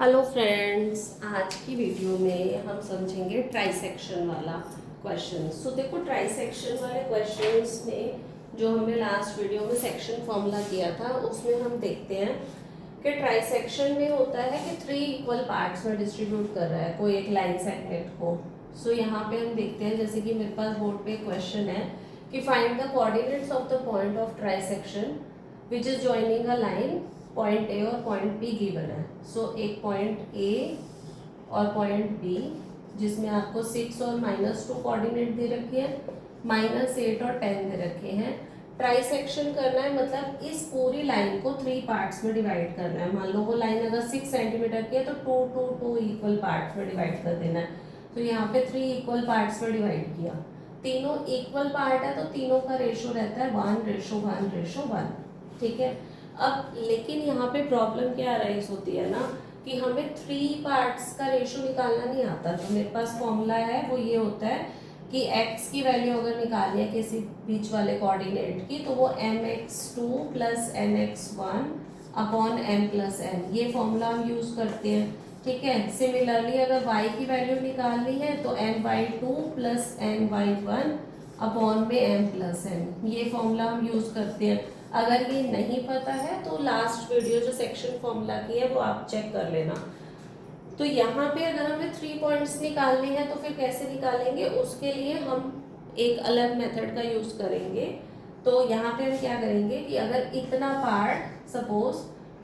Hello friends, आज की video में हम समझेंगे ट्राइसेक्शन वाला क्वेश्चन। सो देखो, ट्राइसेक्शन वाले क्वेश्चंस में जो हमने लास्ट वीडियो में सेक्शन फॉर्मूला किया था उसमें हम देखते हैं कि ट्राइसेक्शन में होता है कि 3 इक्वल पार्ट्स में डिस्ट्रीब्यूट कर रहा है कोई एक लाइन सेगमेंट को। सो यहाँ पे हम देखते हैं, जैसे कि मेरे पास बोर्ड पे क्वेश्चन है कि find the coordinates of the point of trisection which is joining a line. Point A और पॉइंट बी गिवन है। सो एक पॉइंट ए और पॉइंट बी जिसमें आपको 6 और -2 कोऑर्डिनेट दे रखे हैं, -8 और 10 दे रखे हैं। ट्राइसेक्शन करना है, मतलब इस पूरी लाइन को 3 पार्ट्स में डिवाइड करना है। मान लो वो लाइन अगर 6 सेंटीमीटर की है तो 2 इक्वल पार्ट्स में डिवाइड कर देना है। तो यहाँ पे 3 इक्वल पार्ट्स में डिवाइड किया। तीनों इक्वल पार्ट है तो तीनों का रेशो रहता है 1:1:1। ठीक है। अब लेकिन यहाँ पे प्रॉब्लम क्या राइज होती है ना कि हमें 3 पार्ट्स का रेशो निकालना नहीं आता। तो मेरे पास फॉर्मूला है, वो ये होता है कि x की वैल्यू अगर निकालनी है किसी बीच वाले कोऑर्डिनेट की तो वो mx2 + nx1 upon m + n, ये फॉर्मूला हम यूज करते हैं। ठीक है। सिमिलरली अगर y की वैल्यू निकालनी है तो n/2 + n/1 अपॉन में m + n, ये फॉर्मूला हम यूज करते हैं। अगर ये नहीं पता है तो लास्ट वीडियो जो सेक्शन फॉर्मूला की है वो आप चेक कर लेना। तो यहाँ पे अगर हमें 3 पॉइंट्स निकालने हैं तो फिर कैसे निकालेंगे, उसके लिए हम एक अलग मेथड का यूज करेंगे। तो यहाँ पे हम क्या करेंगे कि अगर इतना पार्ट सपोज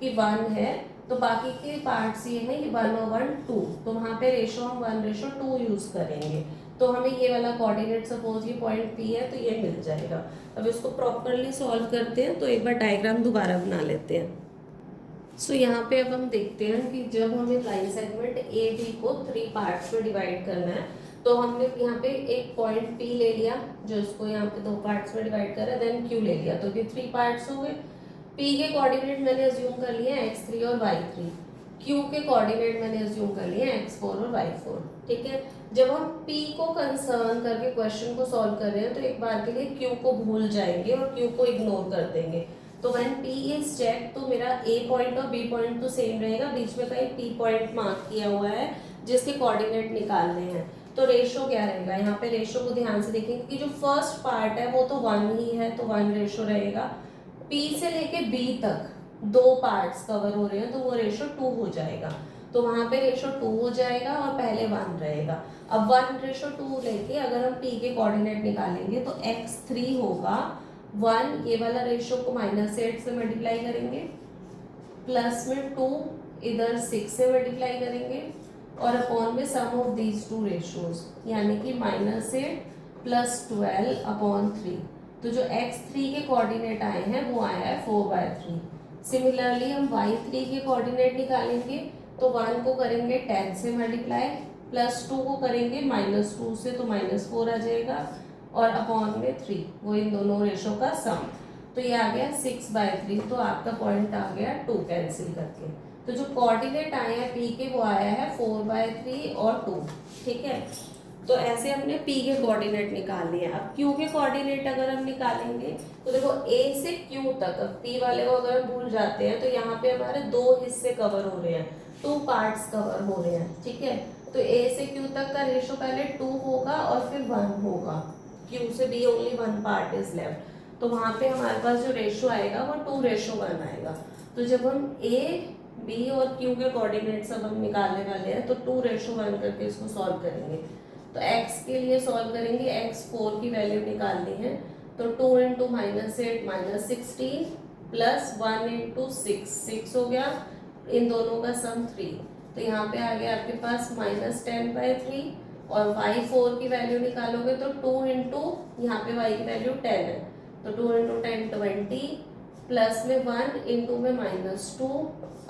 कि 1 है तो बाकी के पार्ट्स ये हैं, ये 1 और 1 2, तो वहाँ पे रेशो हम 1:2 यूज करेंगे। तो हमें ये वाला कोऑर्डिनेट सपोज ये पॉइंट पी है तो ये मिल जाएगा। अब इसको प्रॉपरली सॉल्व करते हैं। तो एक बार डायग्राम दोबारा बना लेते हैं। सो यहाँ पे अब हम देखते हैं कि जब हमें लाइन सेगमेंट ए बी को 3 पार्ट्स में डिवाइड करना है तो हमने यहाँ पे एक पॉइंट पी ले लिया जो इसको यहाँ पे 2 पार्ट्स में डिवाइड करा, देन क्यू ले लिया, तो ये 3 पार्ट्स हो गए। पी के कोऑर्डिनेट मैंने अज्यूम कर लिए x3 और y3, क्यू के कोऑर्डिनेट मैंने अज्यूम कर लिए x4 और y4। ठीक है। जब हम p को कंसर्न करके क्वेश्चन को सॉल्व कर रहे हैं तो एक बार के लिए q को भूल जाएंगे और q को इग्नोर कर देंगे। तो व्हेन p इज चेक तो मेरा a पॉइंट और b पॉइंट तो सेम रहेगा, बीच में कहीं p पॉइंट मार्क किया हुआ है जिसके कोऑर्डिनेट निकालने हैं। तो रेशो क्या रहेगा, यहाँ पे रेशो को ध्यान से देखेंगे कि जो फर्स्ट पार्ट है वो तो 1 ही है तो 1 रेशो रहेगा। p से लेके b तक 2 पार्ट्स कवर हो रहे हैं तो वो रेशो 2 हो जाएगा। तो वहां पे रेशो 2 हो जाएगा और पहले 1 रहेगा। अब 1:2 लेके अगर हम p के कोऑर्डिनेट निकालेंगे तो x3 होगा 1, ये वाला रेशो को -8 से मल्टीप्लाई करेंगे, प्लस में 2 इधर 6 से मल्टीप्लाई करेंगे और अपॉन में सम ऑफ दीज 2 रेशोज, यानी कि -8 + 12 अपॉन 3। तो जो x3 के कोऑर्डिनेट आए हैं वो आया है 4/3। सिमिलरली हम y3 के कोऑर्डिनेट निकालेंगे तो 1 को करेंगे 10 से मल्टीप्लाई, +2 को करेंगे -2 से तो -4 आ जाएगा और अपॉन में 3, वो इन दोनों रेशो का सम। तो ये आ गया 6/3। तो आपका पॉइंट आ गया 2 कैंसिल करके। तो जो कोऑर्डिनेट आए हैं p के वो आया है 4/3 और 2। ठीक है। तो ऐसे हमने p के कोऑर्डिनेट निकाल लिए। अब q के कोऑर्डिनेट अगर हम निकालेंगे तो देखो a से q तक, अब p वाले को अगर हम भूल जाते हैं तो यहाँ पे हमारे 2 हिस्से कवर हो रहे हैं, 2 पार्ट्स कवर हो रहे हैं। ठीक है। तो a से q तक का रेशो पहले 2 होगा और फिर 1 होगा, q से b only 1 part is left. तो वहां पे हमारे पास जो रेशो आएगा वो 2:1 आएगा। तो जब हम a b और q के कोऑर्डिनेट सब हम निकालने वाले हैं तो 2:1 करके इसको सॉल्व करेंगे। तो x के लिए सॉल्व करेंगे, x4 की वैल्यू निकालनी है तो 2 × -8 -16 प्लस 1 × 6 6 हो गया, इन दोनों का सम 3। तो यहाँ पे आ गया आपके पास -10/3 और y4 की वैल्यू निकालोगे तो 2 × यहाँ पे y की वैल्यू 10 है तो 2 × 10 20 प्लस में 1 × में -2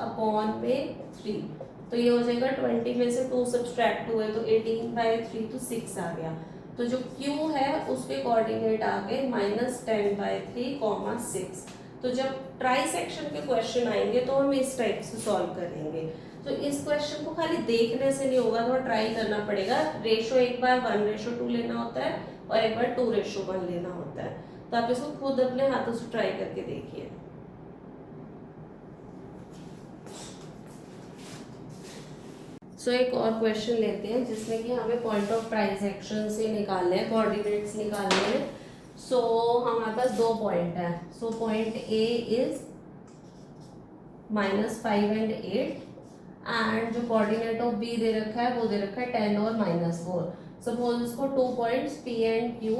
अपॉन में 3। तो ये हो जाएगा 20 में से 2 सब्सट्रैक्ट हुए तो 18/3 तो 6 आ गया। तो जो q है उसके कोऑर्डिनेट आ गए -10/3, 6। तो जब ट्राइसेक्शन के क्वेश्चन आएंगे तो हम इस टाइप से सॉल्व करेंगे। तो इस क्वेश्चन को खाली देखने से नहीं होगा, थोड़ा ट्राई करना पड़ेगा। रेशो एक बार 1:2 लेना होता है और एक बार 2:1 लेना होता है। तो आप इसको खुद अपने हाथों से ट्राई करके देखिए। सो एक और क्वेश्चन लेते हैं जिसमें कि हमें पॉइंट ऑफ ट्राइसेक्शन से निकालने हैं, कोऑर्डिनेट्स निकालने हैं। सो हमारे पास 2 पॉइंट है। So point A is -5 and 8 and जो कोऑर्डिनेट ऑफ बी दे रखा है वो दे रखा है 10 और -4। सपोज इसको 2 points P and Q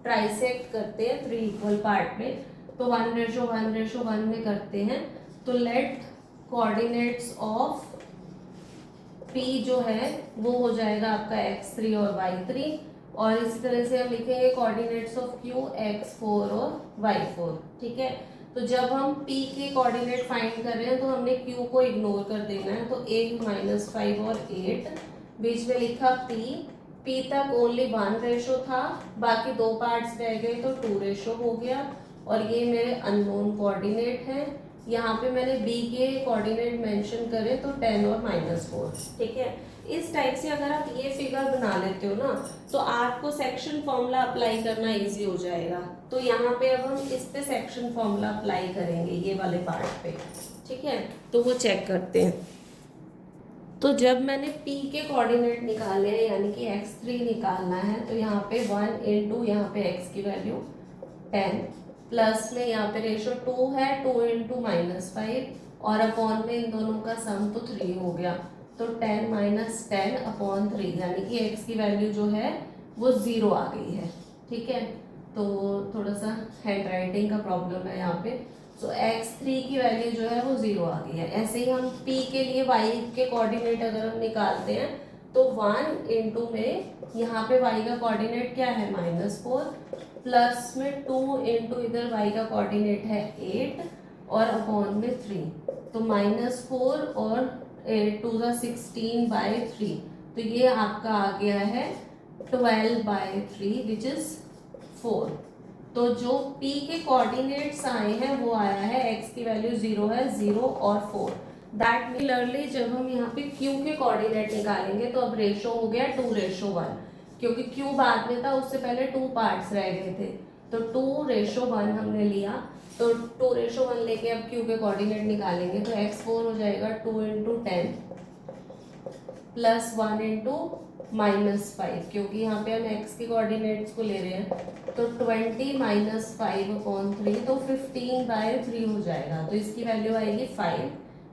trisect करते हैं 3 इक्वल पार्ट में, तो 1:1:1 में करते हैं। तो लेट कोऑर्डिनेट्स ऑफ P जो है वो हो जाएगा आपका x3 और y3, और इसी तरह से हम लिखेंगे कोऑर्डिनेट्स ऑफ Q x4 और y4। ठीक है, तो जब हम P के कोऑर्डिनेट फाइंड कर रहे हैं तो हमने Q को इग्नोर कर देना है। तो एक -5 और 8, बीच में लिखा P तक ओनली 1 रेशो था, बाकी 2 पार्ट्स रह गए तो 2 रेशो हो गया। और ये मेरे अननोन कोऑर्डिनेट हैं। यहाँ पे मैंने B के कोऑर्डिनेट मेंशन करे तो 10 और -4। ठीक है, इस टाइप से अगर आप ये फिगर बना लेते हो ना तो आपको सेक्शन फॉर्मूला अप्लाई करना इजी हो जाएगा। तो यहाँ पे अब हम इस पे सेक्शन फॉर्मूला अप्लाई करेंगे, ये वाले पार्ट पे। ठीक है, तो वो चेक करते हैं। तो जब मैंने P के कोऑर्डिनेट निकाले हैं यानी कि x3 निकालना है, तो यहाँ पे 1 इंटू यहाँ पे x की वैल्यू 10 प्लस में यहाँ पे रेशो 2 है, 2 इंटू -5 और अपॉन में इन दोनों का सम तो 3 हो गया। तो 10 - 10 अपॉन 3 यानी कि x की वैल्यू जो है वो 0 आ गई है। ठीक है, तो थोड़ा सा हैंड राइटिंग का प्रॉब्लम है यहाँ पे। सो x3 की वैल्यू जो है वो 0 आ गई है। ऐसे ही हम P के लिए y के कोऑर्डिनेट अगर हम निकालते हैं तो 1 इंटू में यहाँ पे y का कोऑर्डिनेट क्या है -4, प्लस में 2 इंटू इधर y का कोऑर्डिनेट है 8 और अपॉन में 3। तो -4 और 8 2 16/3, तो ये आपका आ गया है 12/3 विच इज 4। तो जो P के कोऑर्डिनेट्स आए हैं वो आया है x की वैल्यू 0 है, 0 और 4। दैट सिमिलरली जब हम यहाँ पे Q के कोऑर्डिनेट निकालेंगे तो अब रेशो हो गया 2:1, क्योंकि Q बाद में था, उससे पहले 2 पार्ट्स रह गए थे। तो 2:1 हमने लिया, तो 2:1 लेके अब Q के कोऑर्डिनेट निकालेंगे तो x4 हो जाएगा 2 इंटू 10 प्लस 1 इंटू -5, क्योंकि यहाँ पे हम x के कोऑर्डिनेट्स को ले रहे हैं। तो 20 - 5/3 तो 15/3 हो जाएगा। तो इसकी वैल्यू आएगी 5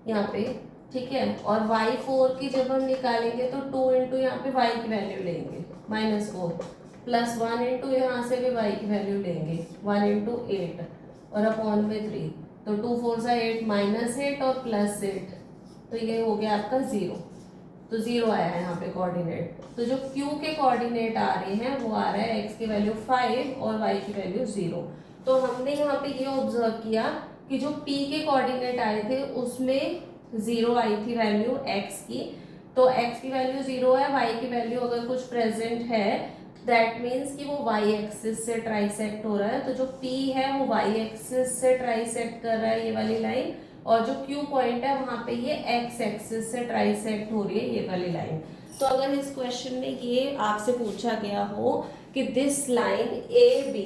यहाँ पे। ठीक है, और y4 की जब हम निकालेंगे तो 2 इंटू यहाँ पे y की वैल्यू लेंगे -4 प्लस 1 इंटू यहाँ से भी y की वैल्यू लेंगे 1 इंटू 8 और अपॉन में 3। तो 2 4 8 -8 और +8, तो ये हो गया आपका 0। तो 0 आया है यहाँ पे कोऑर्डिनेट। तो जो Q के कोऑर्डिनेट आ रहे हैं वो आ रहा है x की वैल्यू 5 और y की वैल्यू 0। तो हमने यहाँ पे ये ऑब्जर्व किया कि जो P के कोऑर्डिनेट आए थे उसमें 0 आई थी वैल्यू x की। तो x की वैल्यू 0 है, y की वैल्यू अगर कुछ प्रेजेंट है दैट मीन्स कि वो y एक्सिस से ट्राइसेक्ट हो रहा है। तो जो P है वो y एक्सिस से ट्राइसेक्ट कर रहा है, ये वाली लाइन, और जो Q पॉइंट है वहां पे ये x एक्सिस से ट्राइसेक्ट हो रही है, ये वाली लाइन। तो अगर इस क्वेश्चन में ये आपसे पूछा गया हो कि दिस लाइन AB,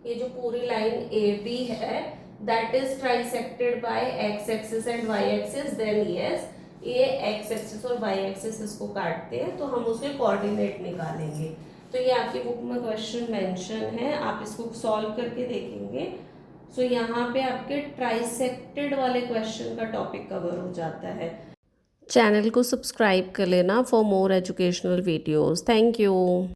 ये जो पूरी लाइन AB है that is trisected by x axis and y axis, then yes ये x एक्सिस और y एक्सिस इसको काटते हैं तो हम उसके कोऑर्डिनेट निकालेंगे। तो ये आपकी बुक में क्वेश्चन मेंशन है, आप इसको सॉल्व करके देखेंगे। सो यहाँ पे आपके ट्राइसेक्टेड वाले क्वेश्चन का टॉपिक कवर हो जाता है। चैनल को सब्सक्राइब कर लेना for more educational videos. Thank you.